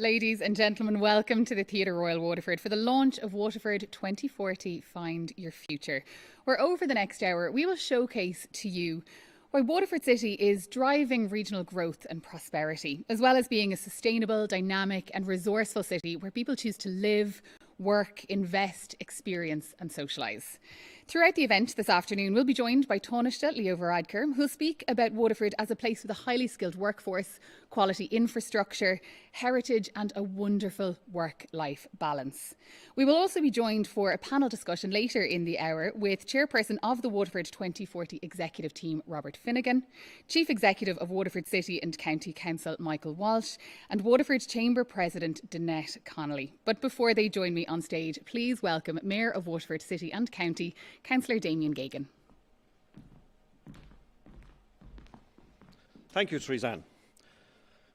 Ladies and gentlemen, welcome to the Theatre Royal Waterford for the launch of Waterford 2040 Find Your Future, where over the next hour we will showcase to you why Waterford City is driving regional growth and prosperity, as well as being a sustainable, dynamic and resourceful city where people choose to live, work, invest, experience and socialise. Throughout the event this afternoon, we'll be joined by Tanaiste Leo Varadkar, who'll speak about Waterford as a place with a highly skilled workforce, quality infrastructure, heritage and a wonderful work-life balance. We will also be joined for a panel discussion later in the hour with Chairperson of the Waterford 2040 Executive Team, Robert Finnegan, Chief Executive of Waterford City and County Council, Michael Walsh, and Waterford Chamber President, Tanaiste Connolly. But before they join me on stage, please welcome Mayor of Waterford City and County, Councillor Damien Geoghegan. Thank you, Therese-Anne.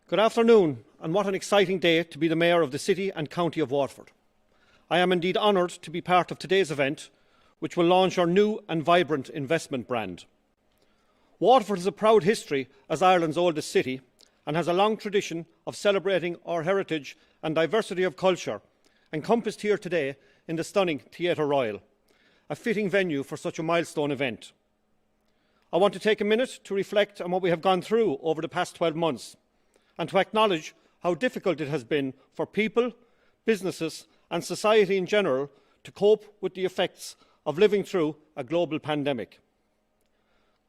Good afternoon, and what an exciting day to be the Mayor of the City and County of Waterford. I am indeed honoured to be part of today's event, which will launch our new and vibrant investment brand. Waterford has a proud history as Ireland's oldest city and has a long tradition of celebrating our heritage and diversity of culture, encompassed here today in the stunning Theatre Royal, a fitting venue for such a milestone event. I want to take a minute to reflect on what we have gone through over the past 12 months and to acknowledge how difficult it has been for people, businesses and society in general to cope with the effects of living through a global pandemic.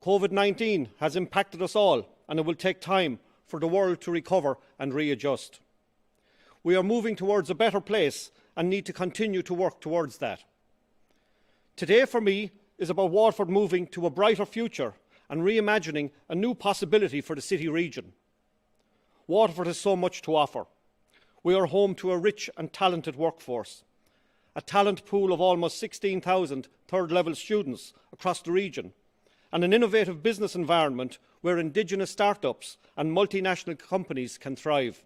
COVID-19 has impacted us all, and it will take time for the world to recover and readjust. We are moving towards a better place and need to continue to work towards that. Today for me is about Waterford moving to a brighter future and reimagining a new possibility for the city region. Waterford has so much to offer. We are home to a rich and talented workforce, a talent pool of almost 16,000 third-level students across the region, and an innovative business environment where Indigenous startups and multinational companies can thrive.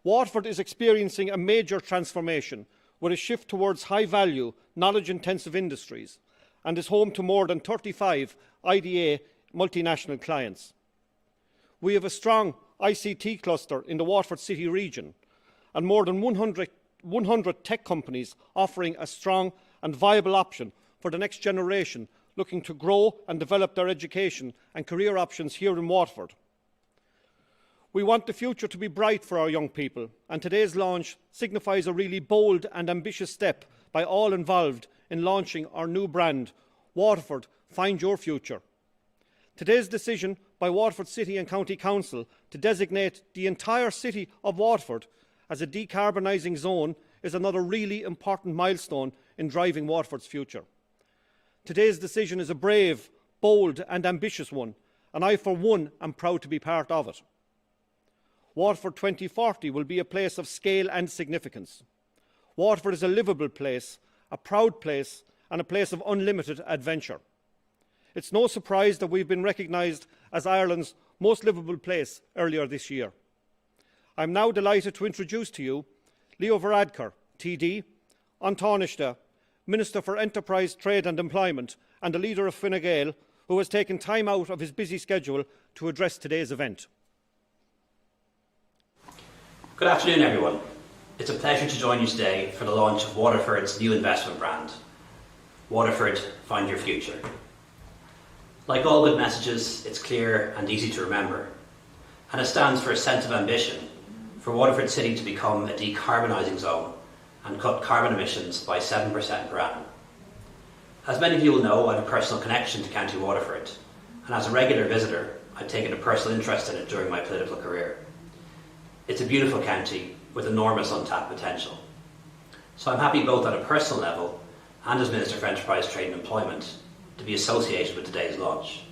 Waterford is experiencing a major transformation with a shift towards high-value, knowledge-intensive industries and is home to more than 35 IDA multinational clients. We have a strong ICT cluster in the Waterford City region and more than 100 tech companies offering a strong and viable option for the next generation looking to grow and develop their education and career options here in Waterford. We want the future to be bright for our young people, and today's launch signifies a really bold and ambitious step by all involved in launching our new brand, Waterford Find Your Future. Today's decision by Waterford City and County Council to designate the entire city of Waterford as a decarbonising zone is another really important milestone in driving Waterford's future. Today's decision is a brave, bold and ambitious one, and I for one am proud to be part of it. Waterford 2040 will be a place of scale and significance. Waterford is a livable place, a proud place and a place of unlimited adventure. It's no surprise that we've been recognised as Ireland's most livable place earlier this year. I'm now delighted to introduce to you Leo Varadkar, TD, An Tanaiste, Minister for Enterprise, Trade and Employment and the leader of Fine Gael, who has taken time out of his busy schedule to address today's event. Good afternoon, everyone. It's a pleasure to join you today for the launch of Waterford's new investment brand, Waterford Find Your Future. Like all good messages, it's clear and easy to remember, and it stands for a sense of ambition for Waterford City to become a decarbonising zone and cut carbon emissions by 7% per annum. As many of you will know, I have a personal connection to County Waterford, and as a regular visitor, I've taken a personal interest in it during my political career. It's a beautiful county with enormous untapped potential. So I'm happy both at a personal level and as Minister for Enterprise, Trade and Employment to be associated with today's launch.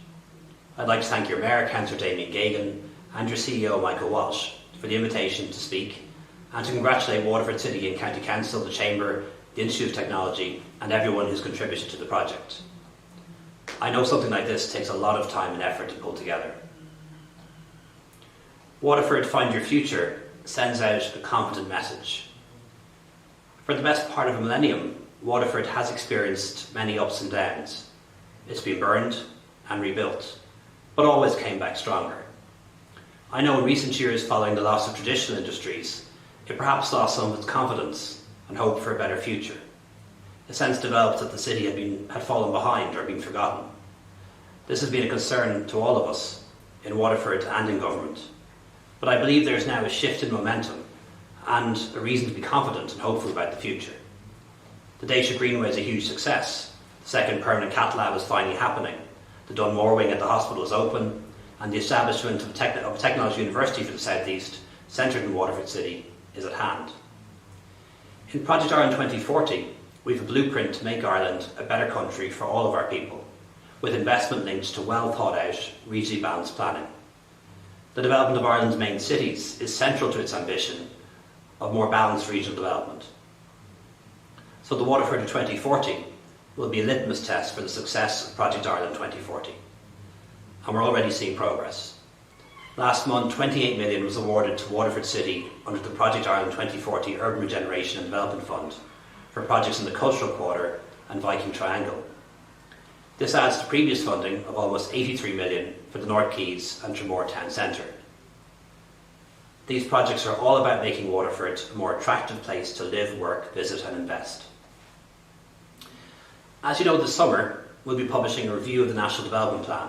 I'd like to thank your Mayor, Councillor Damien Geoghegan, and your CEO, Michael Walsh, for the invitation to speak, and to congratulate Waterford City and County Council, the Chamber, the Institute of Technology, and everyone who's contributed to the project. I know something like this takes a lot of time and effort to pull together. Waterford Find Your Future sends out a confident message. For the best part of a millennium, Waterford has experienced many ups and downs. It's been burned and rebuilt, but always came back stronger. I know in recent years following the loss of traditional industries, it perhaps lost some of its confidence and hope for a better future. A sense developed that the city had fallen behind or been forgotten. This has been a concern to all of us in Waterford and in government. But I believe there is now a shift in momentum and a reason to be confident and hopeful about the future. The Dacia Greenway is a huge success. The second permanent cath lab is finally happening. The Dunmore wing at the hospital is open, and the establishment of a technology university for the South East, centred in Waterford City, is at hand. In Project Ireland 2040, we have a blueprint to make Ireland a better country for all of our people, with investment linked to well thought out, regionally balanced planning. The development of Ireland's main cities is central to its ambition of more balanced regional development. So the Waterford of 2040 will be a litmus test for the success of Project Ireland 2040. And we're already seeing progress. Last month, 28 million was awarded to Waterford City under the Project Ireland 2040 Urban Regeneration and Development Fund for projects in the Cultural Quarter and Viking Triangle. This adds to previous funding of almost 83 million for the North Quays and Tramore Town Centre. These projects are all about making Waterford a more attractive place to live, work, visit and invest. As you know, this summer we'll be publishing a review of the National Development Plan.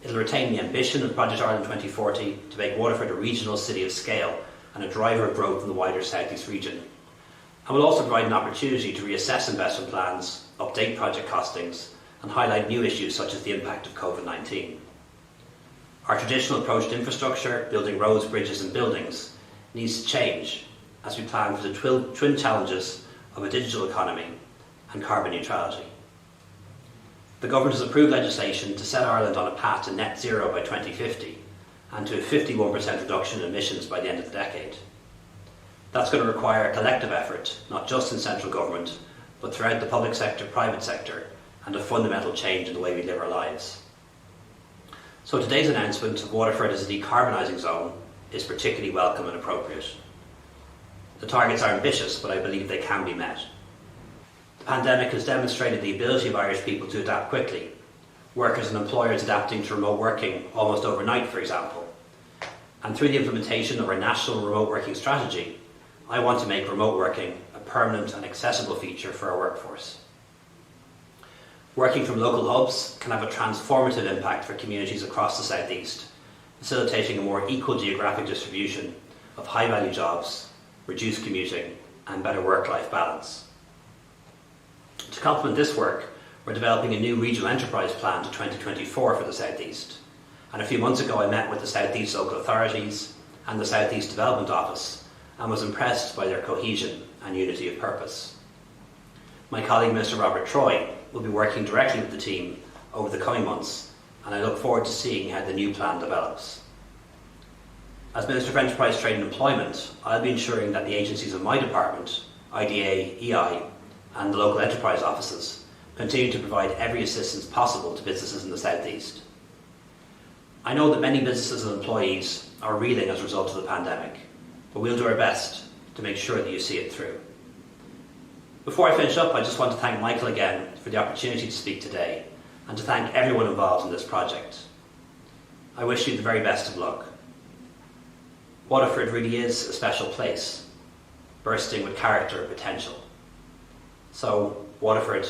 It'll retain the ambition of Project Ireland 2040 to make Waterford a regional city of scale and a driver of growth in the wider South East region. And will also provide an opportunity to reassess investment plans, update project costings and highlight new issues such as the impact of COVID-19. Our traditional approach to infrastructure, building roads, bridges and buildings, needs to change as we plan for the twin challenges of a digital economy and carbon neutrality. The government has approved legislation to set Ireland on a path to net zero by 2050 and to a 51% reduction in emissions by the end of the decade. That's going to require a collective effort, not just in central government, but throughout the public sector, private sector, and a fundamental change in the way we live our lives. So today's announcement of Waterford as a decarbonising zone is particularly welcome and appropriate. The targets are ambitious, but I believe they can be met. The pandemic has demonstrated the ability of Irish people to adapt quickly. Workers and employers adapting to remote working almost overnight, for example. And through the implementation of our national remote working strategy, I want to make remote working a permanent and accessible feature for our workforce. Working from local hubs can have a transformative impact for communities across the South East, facilitating a more equal geographic distribution of high-value jobs, reduced commuting and better work-life balance. To complement this work, we're developing a new regional enterprise plan to 2024 for the South East. And a few months ago I met with the South East local authorities and the South East Development Office and was impressed by their cohesion and unity of purpose. My colleague Mr. Robert Troy will be working directly with the team over the coming months, and I look forward to seeing how the new plan develops. As Minister for Enterprise, Trade and Employment, I'll be ensuring that the agencies of my department, IDA, EI, and the local enterprise offices continue to provide every assistance possible to businesses in the South East. I know that many businesses and employees are reeling as a result of the pandemic, but we'll do our best to make sure that you see it through. Before I finish up, I just want to thank Michael again for the opportunity to speak today and to thank everyone involved in this project. I wish you the very best of luck. Waterford really is a special place, bursting with character and potential. So, Waterford,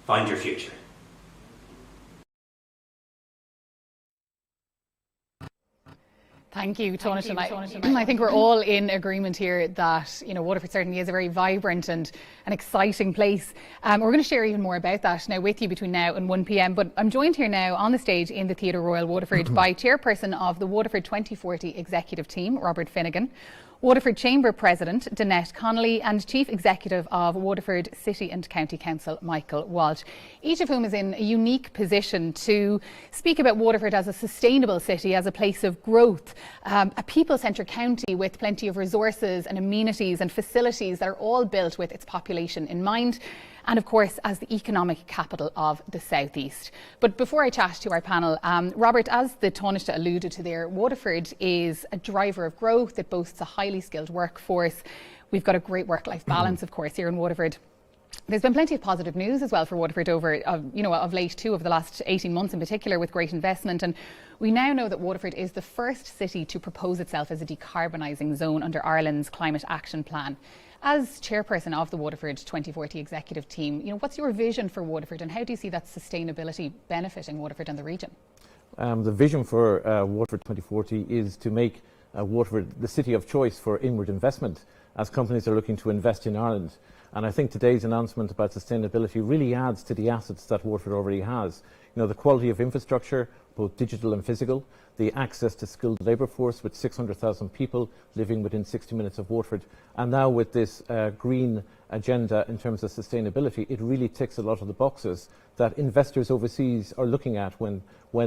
find your future. Thank you, Tanaiste. I think we're all in agreement here that Waterford certainly is a very vibrant and an exciting place. We're going to share even more about that now with you between now and 1 p.m. But I'm joined here now on the stage in the Theatre Royal Waterford by Chairperson of the Waterford 2040 Executive Team, Robert Finnegan, Waterford Chamber President Tanaiste Connolly and Chief Executive of Waterford City and County Council Michael Walsh, each of whom is in a unique position to speak about Waterford as a sustainable city, as a place of growth, a people-centred county with plenty of resources and amenities and facilities that are all built with its population in mind, and of course as the economic capital of the South East. But before I chat to our panel, Robert, as the Tanaiste alluded to there, Waterford is a driver of growth. It boasts a highly skilled workforce. We've got a great work-life balance, of course, here in Waterford. There's been plenty of positive news as well for Waterford of late too, over the last 18 months in particular, with great investment. And we now know that Waterford is the first city to propose itself as a decarbonising zone under Ireland's Climate Action Plan. As chairperson of the Waterford 2040 executive team, what's your vision for Waterford, and how do you see that sustainability benefiting Waterford and the region? The vision for Waterford 2040 is to make Waterford the city of choice for inward investment as companies are looking to invest in Ireland. And I think today's announcement about sustainability really adds to the assets that Waterford already has. The quality of infrastructure, both digital and physical, the access to skilled labour force with 600,000 people living within 60 minutes of Waterford. And now with this green agenda in terms of sustainability, it really ticks a lot of the boxes that investors overseas are looking at when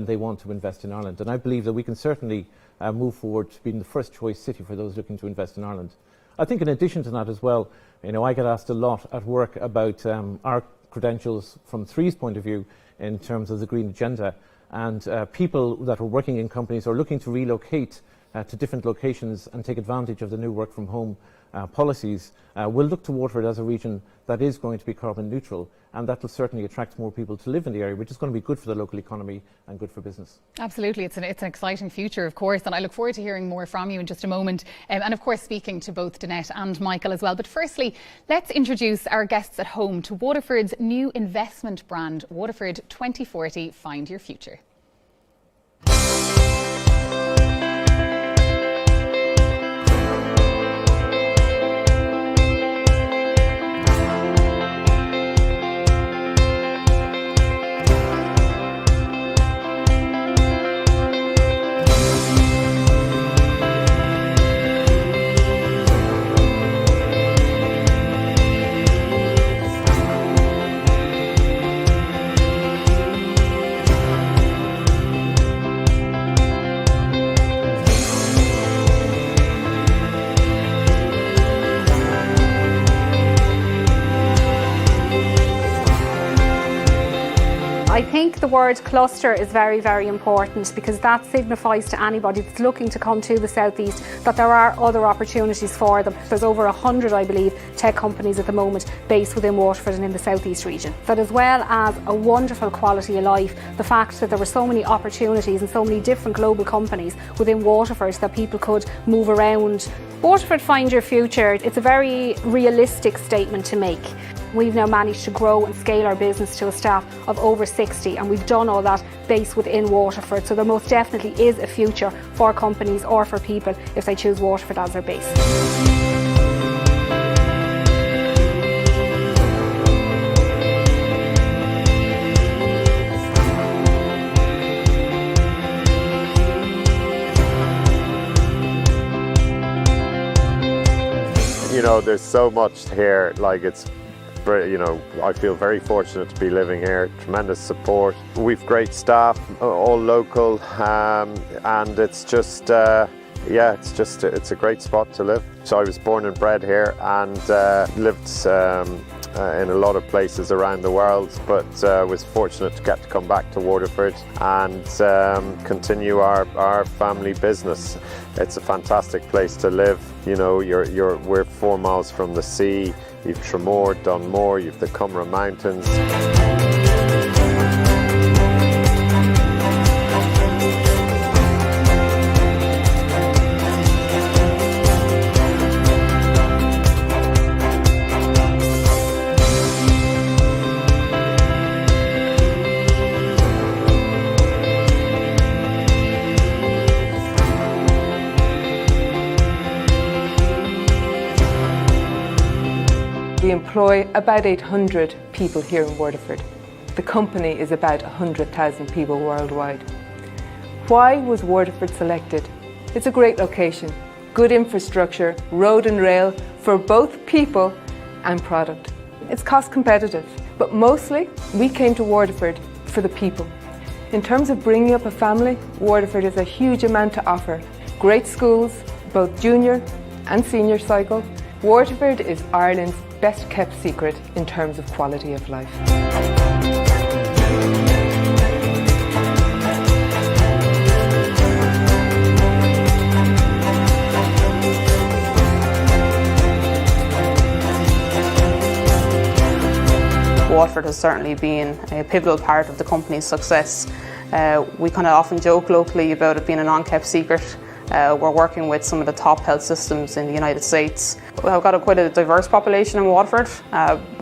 they want to invest in Ireland. And I believe that we can certainly move forward to being the first choice city for those looking to invest in Ireland. I think in addition to that as well, I get asked a lot at work about our credentials from Three's point of view in terms of the green agenda. And people that are working in companies are looking to relocate to different locations and take advantage of the new work from home policies. We'll look to Waterford as a region that is going to be carbon neutral, and that will certainly attract more people to live in the area, which is going to be good for the local economy and good for business. Absolutely, it's an exciting future, of course, and I look forward to hearing more from you in just a moment, and of course speaking to both Tanaiste and Michael as well. But firstly, let's introduce our guests at home to Waterford's new investment brand, Waterford 2040 Find Your Future. I think the word cluster is very, very important, because that signifies to anybody that's looking to come to the southeast that there are other opportunities for them. There's over 100, I believe, tech companies at the moment based within Waterford and in the southeast region. That, as well as a wonderful quality of life, the fact that there were so many opportunities and so many different global companies within Waterford that people could move around. Waterford Find Your Future, it's a very realistic statement to make. We've now managed to grow and scale our business to a staff of over 60, and we've done all that based within Waterford. So there most definitely is a future for companies or for people if they choose Waterford as their base. There's so much here, I feel very fortunate to be living here. Tremendous support. We've great staff, all local, and it's just, it's a great spot to live. So I was born and bred here and lived in a lot of places around the world, but was fortunate to get to come back to Waterford and continue our family business. It's a fantastic place to live. We're 4 miles from the sea. You've Tramore, Dunmore, you've the Cumra Mountains. We employ about 800 people here in Waterford. The company is about 100,000 people worldwide. Why was Waterford selected? It's a great location, good infrastructure, road and rail for both people and product. It's cost competitive, but mostly we came to Waterford for the people. In terms of bringing up a family, Waterford has a huge amount to offer. Great schools, both junior and senior cycle. Waterford is Ireland's best kept secret in terms of quality of life. Waterford has certainly been a pivotal part of the company's success. We kind of often joke locally about it being a non-kept secret. We're working with some of the top health systems in the United States. We've got quite a diverse population in Waterford.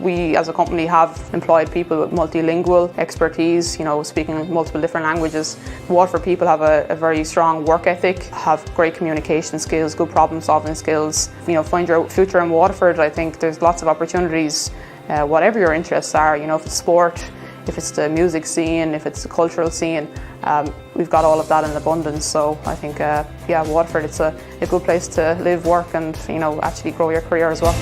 We as a company have employed people with multilingual expertise, speaking multiple different languages. Waterford people have a very strong work ethic, have great communication skills, good problem solving skills. Find your future in Waterford. I think there's lots of opportunities, whatever your interests are, if it's sport, if it's the music scene, if it's the cultural scene, we've got all of that in abundance. So I think, Waterford, it's a good place to live, work and, actually grow your career as well.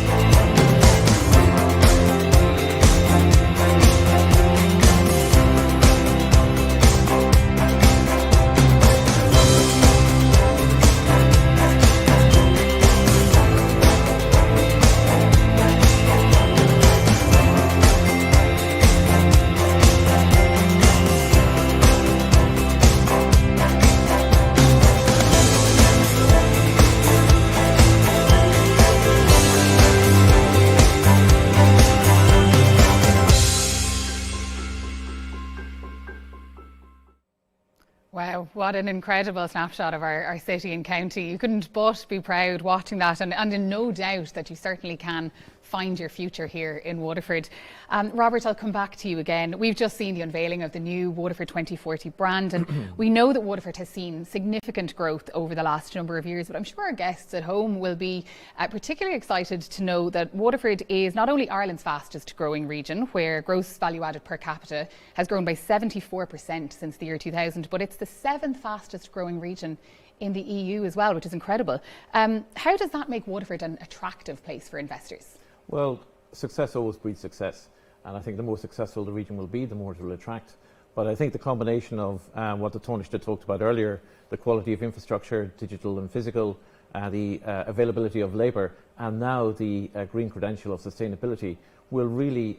Wow, what an incredible snapshot of our city and county. You couldn't but be proud watching that, and in no doubt that you certainly can find your future here in Waterford. Robert, I'll come back to you again. We've just seen the unveiling of the new Waterford 2040 brand, and we know that Waterford has seen significant growth over the last number of years, but I'm sure our guests at home will be particularly excited to know that Waterford is not only Ireland's fastest growing region, where gross value added per capita has grown by 74% since the year 2000, but it's the 7th fastest growing region in the EU as well, which is incredible. How does that make Waterford an attractive place for investors? Well, success always breeds success, and I think the more successful the region will be, the more it will attract. But I think the combination of what the Tanaiste talked about earlier, the quality of infrastructure, digital and physical, the availability of labour, and now the green credential of sustainability will really,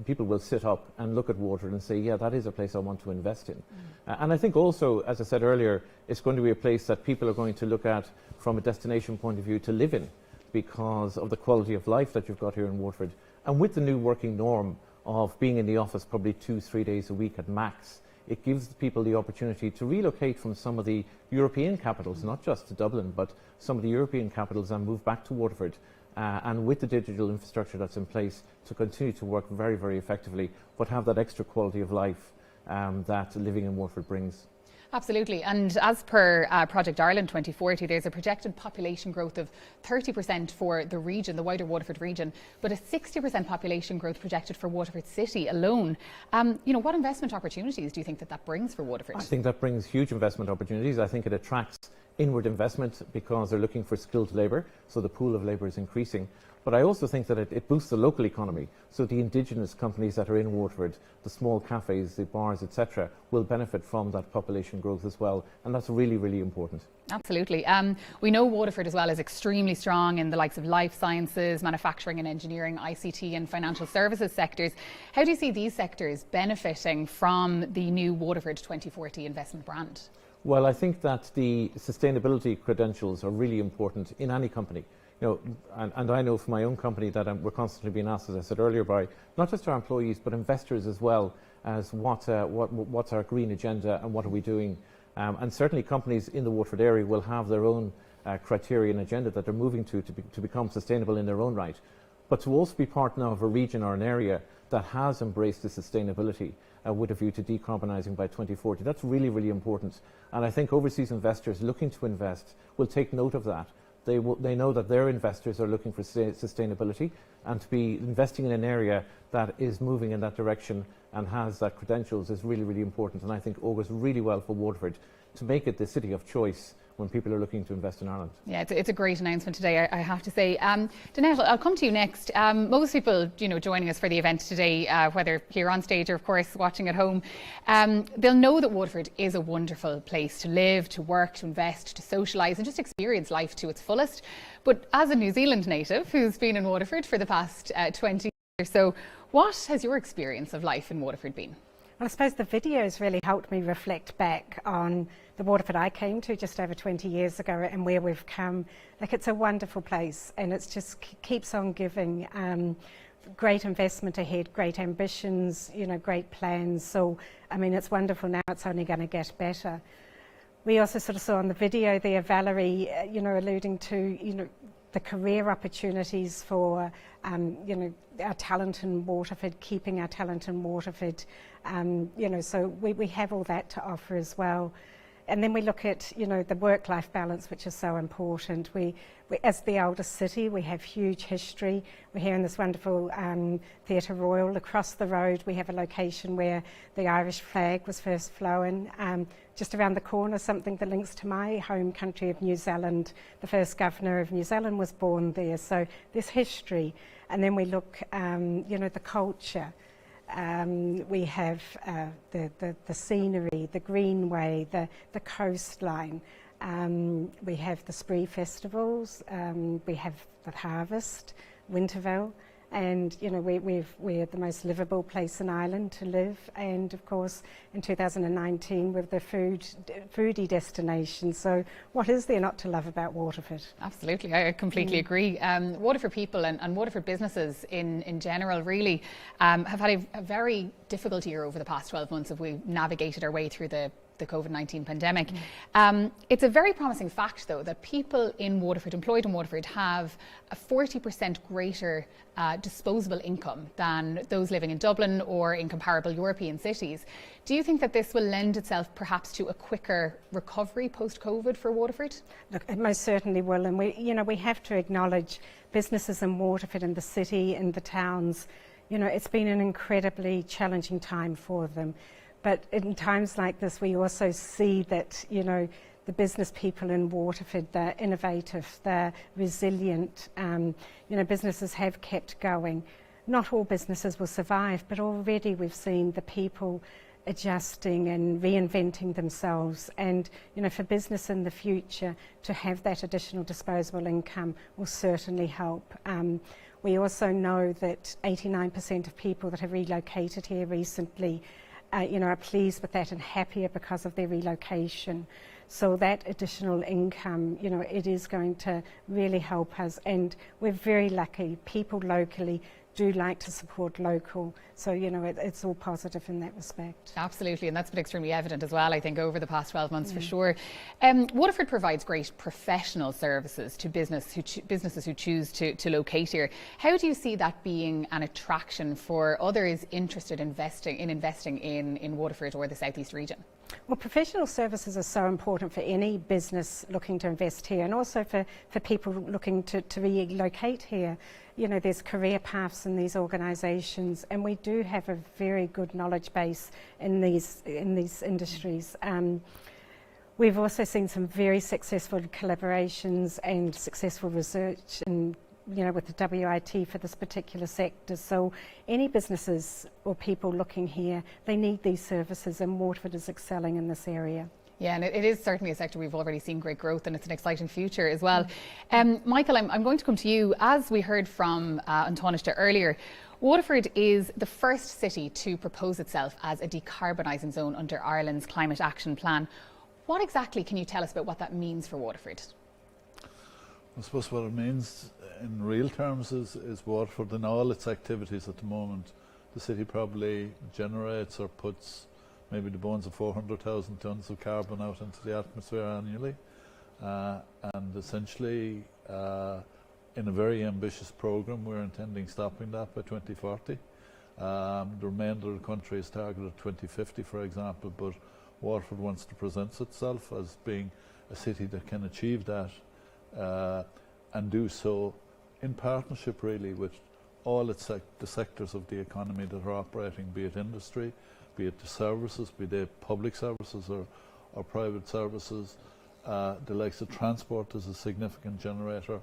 people will sit up and look at Waterford and say, yeah, that is a place I want to invest in. And I think also, as I said earlier, it's going to be a place that people are going to look at from a destination point of view to live in, because of the quality of life that you've got here in Waterford. And with the new working norm of being in the office probably 2-3 days a week at max, it gives people the opportunity to relocate from some of the European capitals, not just to Dublin, but some of the European capitals, and move back to Waterford. And with the digital infrastructure that's in place, to continue to work very, very effectively, but have that extra quality of life that living in Waterford brings. Absolutely, and as per Project Ireland 2040, there's a projected population growth of 30% for the region, the wider Waterford region, but a 60% population growth projected for Waterford City alone. What investment opportunities do you think that brings for Waterford? I think that brings huge investment opportunities. I think it attracts inward investment because they're looking for skilled labour, so the pool of labour is increasing. But I also think that it boosts the local economy. So the indigenous companies that are in Waterford, the small cafes, the bars, etc., will benefit from that population growth as well. And that's really, really important. Absolutely. We know Waterford as well is extremely strong in the likes of life sciences, manufacturing and engineering, ICT and financial services sectors. How do you see these sectors benefiting from the new Waterford 2040 investment brand? Well, I think that the sustainability credentials are really important in any company. And I know from my own company that we're constantly being asked, as I said earlier, by not just our employees but investors as well, as what's our green agenda and what are we doing. And certainly companies in the Waterford area will have their own criteria and agenda that they're moving to become sustainable in their own right. But to also be part now of a region or an area that has embraced the sustainability with a view to decarbonising by 2040, that's really, really important. And I think overseas investors looking to invest will take note of that. They know that their investors are looking for sustainability, and to be investing in an area that is moving in that direction and has that credentials is really, really important. And I think augurs really well for Waterford to make it the city of choice when people are looking to invest in Ireland. Yeah, it's a great announcement today, I have to say. Tanaiste, I'll come to you next. Most people, joining us for the event today, whether here on stage or, of course, watching at home, they'll know that Waterford is a wonderful place to live, to work, to invest, to socialise and just experience life to its fullest. But as a New Zealand native who's been in Waterford for the past 20 years or so, what has your experience of life in Waterford been? Well, I suppose the videos really helped me reflect back on the the Waterford I came to just over 20 years ago and where we've come, like, it's a wonderful place, and it's just keeps on giving. Great investment ahead, great ambitions, you know, great plans. So, I mean, it's wonderful now, it's only going to get better. We also sort of saw on the video there, Valerie, you know, alluding to, you know, the career opportunities for, you know, our talent in Waterford, keeping our talent in Waterford. You know, so we have all that to offer as well. And then we look at, you know, the work-life balance, which is so important. We as the oldest city, we have huge history. We're here in this wonderful Theatre Royal. Across the road, we have a location where the Irish flag was first flown. Just around the corner, something that links to my home country of New Zealand. The first governor of New Zealand was born there. So there's history. And then we look, you know, the culture. We have the scenery, the greenway, the coastline. We have the spree festivals. We have the harvest, Winterville, and you know we're the most livable place in Ireland to live. And of course, in 2019, we're the foodie destination. So, what is there not to love about Waterford? Absolutely, I completely agree. Waterford people and Waterford businesses in general really have had a very difficult year over the past 12 months as we've navigated our way through the COVID-19 pandemic. It's a very promising fact, though, that people in Waterford, employed in Waterford, have a 40% greater disposable income than those living in Dublin or in comparable European cities. Do you think that this will lend itself perhaps to a quicker recovery post-COVID for Waterford? Look, it most certainly will, and we have to acknowledge businesses in Waterford and the city and the towns. You know, it's been an incredibly challenging time for them. But in times like this, we also see that, you know, the business people in Waterford, they're innovative, they're resilient. You know, businesses have kept going. Not all businesses will survive, but already we've seen the people adjusting and reinventing themselves. And, you know, for business in the future to have that additional disposable income will certainly help. We also know that 89% of people that have relocated here recently you know, are pleased with that and happier because of their relocation. So that additional income, you know, it is going to really help us. And we're very lucky. People locally do like to support local. So, you know, it's all positive in that respect. Absolutely, and that's been extremely evident as well, I think, over the past 12 months for sure. Waterford provides great professional services to businesses who choose to locate here. How do you see that being an attraction for others interested in investing in Waterford or the South East region? Well, professional services are so important for any business looking to invest here, and also for people looking to relocate here. You know, there's career paths in these organisations, and we do have a very good knowledge base in these industries. We've also seen some very successful collaborations and successful research, and you know, with the WIT for this particular sector. So any businesses or people looking here, they need these services, and Waterford is excelling in this area. Yeah, and it is certainly a sector we've already seen great growth, and it's an exciting future as well. Michael, I'm going to come to you. As we heard from Tanaiste earlier, Waterford is the first city to propose itself as a decarbonising zone under Ireland's Climate Action Plan. What exactly can you tell us about what that means for Waterford? I suppose what it means in real terms is Waterford in all its activities at the moment, the city probably generates or puts maybe the bones of 400,000 tonnes of carbon out into the atmosphere annually. And essentially, in a very ambitious programme, we're intending stopping that by 2040. The remainder of the country is targeted 2050, for example, but Waterford wants to present itself as being a city that can achieve that and do so in partnership really with all the sectors of the economy that are operating, be it industry, be it the services, be they public services or private services. The likes of transport is a significant generator,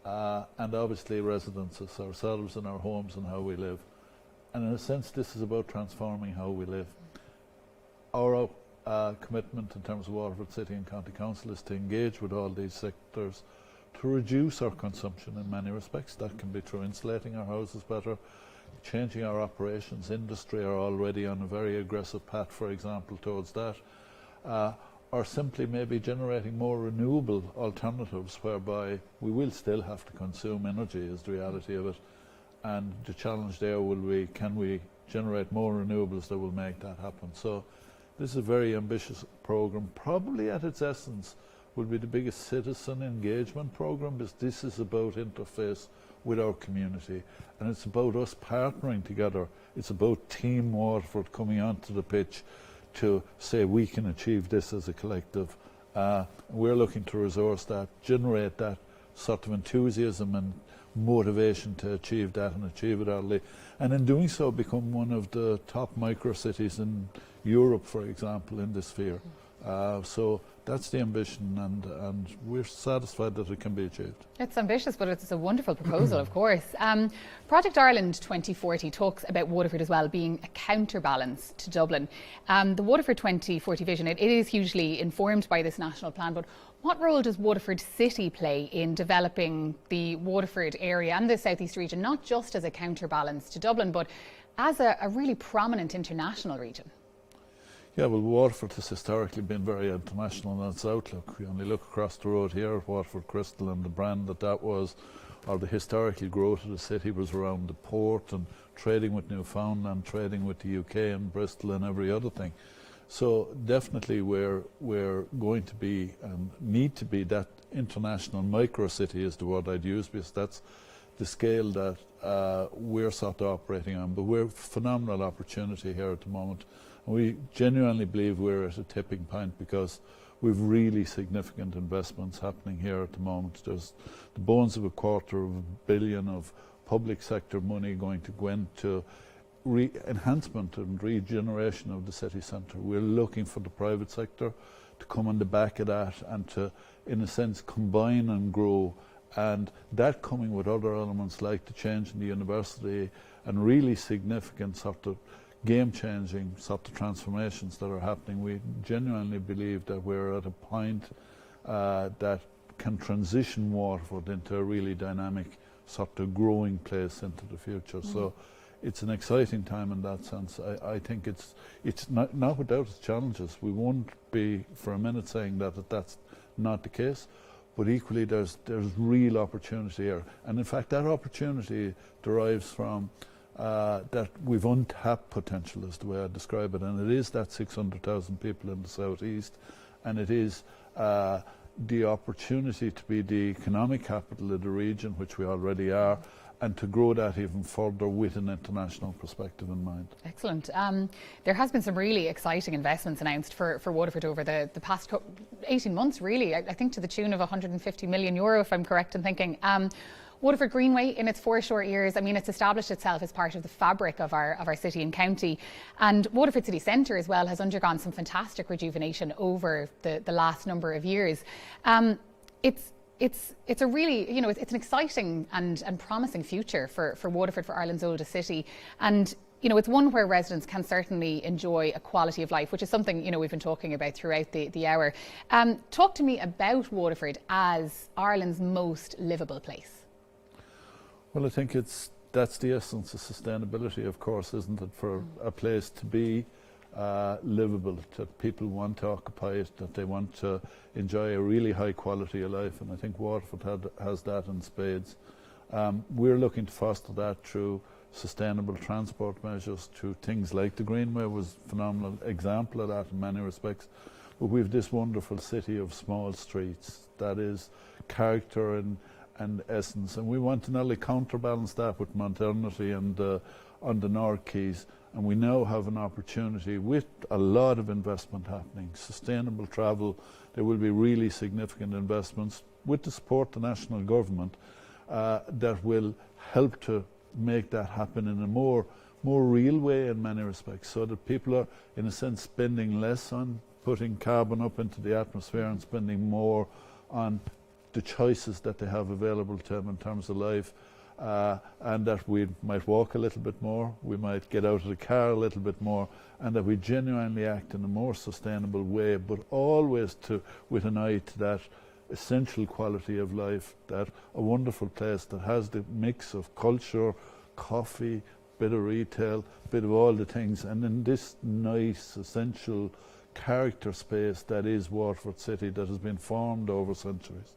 and obviously residences, ourselves and our homes and how we live. And in a sense, this is about transforming how we live. Our commitment in terms of Waterford City and County Council is to engage with all these sectors to reduce our consumption in many respects. That can be through insulating our houses better, changing our operations. Industry are already on a very aggressive path, for example, towards that. or simply maybe generating more renewable alternatives whereby we will still have to consume energy is the reality of it. And the challenge there will be, can we generate more renewables that will make that happen? So this is a very ambitious program. Probably at its essence will be the biggest citizen engagement program, because this is about interface with our community, and it's about us partnering together. It's about Team Waterford coming onto the pitch to say we can achieve this as a collective. We're looking to resource that, generate that sort of enthusiasm and motivation to achieve that and achieve it early, and in doing so become one of the top micro cities in Europe, for example, in this sphere. So that's the ambition, and we're satisfied that it can be achieved. It's ambitious, but it's a wonderful proposal, of course. Project Ireland 2040 talks about Waterford as well being a counterbalance to Dublin. The Waterford 2040 vision, it is hugely informed by this national plan, but what role does Waterford City play in developing the Waterford area and the South East region, not just as a counterbalance to Dublin, but as a really prominent international region? Yeah, well, Waterford has historically been very international in its outlook. We only look across the road here at Waterford Crystal and the brand that was, or the historical growth of the city was around the port and trading with Newfoundland, trading with the UK and Bristol and every other thing. So definitely we're going to be and need to be that international micro city is the word I'd use, because that's the scale that we're sort of operating on. But we're a phenomenal opportunity here at the moment. We genuinely believe we're at a tipping point, because we've really significant investments happening here at the moment. There's the bones of $250 million of public sector money going to go into enhancement and regeneration of the city centre. We're looking for the private sector to come on the back of that and to, in a sense, combine and grow. And that coming with other elements like the change in the university and really significant sort of game-changing sort of transformations that are happening. We genuinely believe that we're at a point that can transition Waterford into a really dynamic sort of growing place into the future. So it's an exciting time in that sense. I think it's not without its challenges. We won't be for a minute saying that that's not the case, but equally there's real opportunity here. And in fact that opportunity derives from that we've untapped potential, is the way I describe it, and it is that 600,000 people in the southeast, and it is the opportunity to be the economic capital of the region, which we already are, and to grow that even further with an international perspective in mind. Excellent. There has been some really exciting investments announced for Waterford over the past 18 months, really, I think to the tune of €150 million, if I'm correct in thinking. Waterford Greenway, in its 4 short years, I mean, it's established itself as part of the fabric of our city and county. And Waterford City Centre as well has undergone some fantastic rejuvenation over the last number of years. It's a really, you know, it's an exciting and promising future for Waterford, for Ireland's oldest city. And you know, it's one where residents can certainly enjoy a quality of life, which is something, you know, we've been talking about throughout the hour. Talk to me about Waterford as Ireland's most livable place. Well, I think that's the essence of sustainability, of course, isn't it? For a place to be livable, that people want to occupy it, that they want to enjoy a really high quality of life, and I think Waterford has that in spades. We're looking to foster that through sustainable transport measures, through things like the Greenway was a phenomenal example of that in many respects. But we've this wonderful city of small streets that is character and essence, and we want to not only counterbalance that with modernity and on the North Quays, and we now have an opportunity with a lot of investment happening, sustainable travel. There will be really significant investments with the support of the national government that will help to make that happen in a more real way in many respects, so that people are in a sense spending less on putting carbon up into the atmosphere and spending more on the choices that they have available to them in terms of life, and that we might walk a little bit more, we might get out of the car a little bit more, and that we genuinely act in a more sustainable way, but always with an eye to that essential quality of life, that a wonderful place that has the mix of culture, coffee, bit of retail, bit of all the things, and in this nice essential character space that is Waterford City, that has been formed over centuries.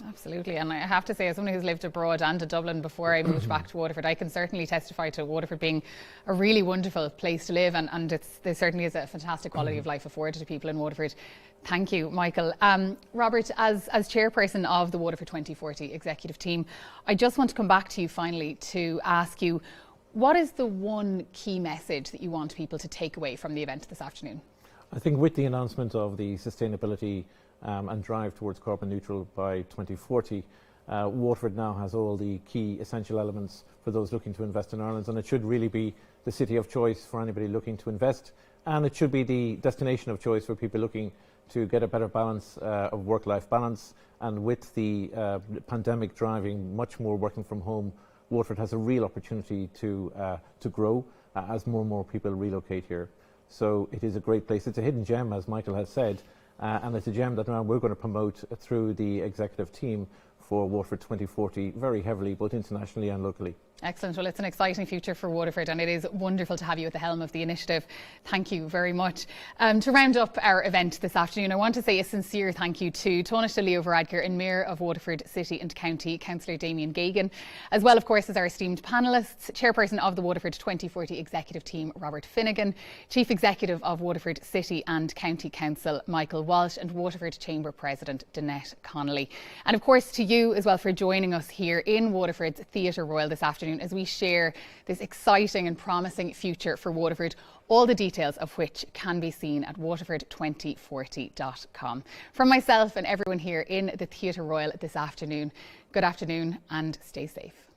Absolutely, and I have to say, as someone who's lived abroad and to Dublin before I moved back to Waterford, I can certainly testify to Waterford being a really wonderful place to live, and there certainly is a fantastic quality of life afforded to people in Waterford. Thank you, Michael. Robert, as chairperson of the Waterford 2040 executive team, I just want to come back to you finally to ask you, what is the one key message that you want people to take away from the event this afternoon? I think with the announcement of the sustainability and drive towards carbon neutral by 2040, Waterford now has all the key essential elements for those looking to invest in Ireland, and it should really be the city of choice for anybody looking to invest, and it should be the destination of choice for people looking to get a better balance of work-life balance. And with the pandemic driving much more working from home, Waterford has a real opportunity to grow as more and more people relocate here. So it is a great place. It's a hidden gem, as Michael has said, and it's a gem that now we're going to promote through the executive team for Waterford 2040 very heavily, both internationally and locally. Excellent. Well, it's an exciting future for Waterford, and it is wonderful to have you at the helm of the initiative. Thank you very much. To round up our event this afternoon, I want to say a sincere thank you to Tanaiste Leo Varadkar and Mayor of Waterford City and County, Councillor Damien Geoghegan, as well, of course, as our esteemed panellists, Chairperson of the Waterford 2040 Executive Team, Robert Finnegan, Chief Executive of Waterford City and County Council, Michael Walsh, and Waterford Chamber President, Tanaiste Connolly. And, of course, to you as well for joining us here in Waterford's Theatre Royal this afternoon as we share this exciting and promising future for Waterford, all the details of which can be seen at waterford2040.com. From myself and everyone here in the Theatre Royal this afternoon, good afternoon and stay safe.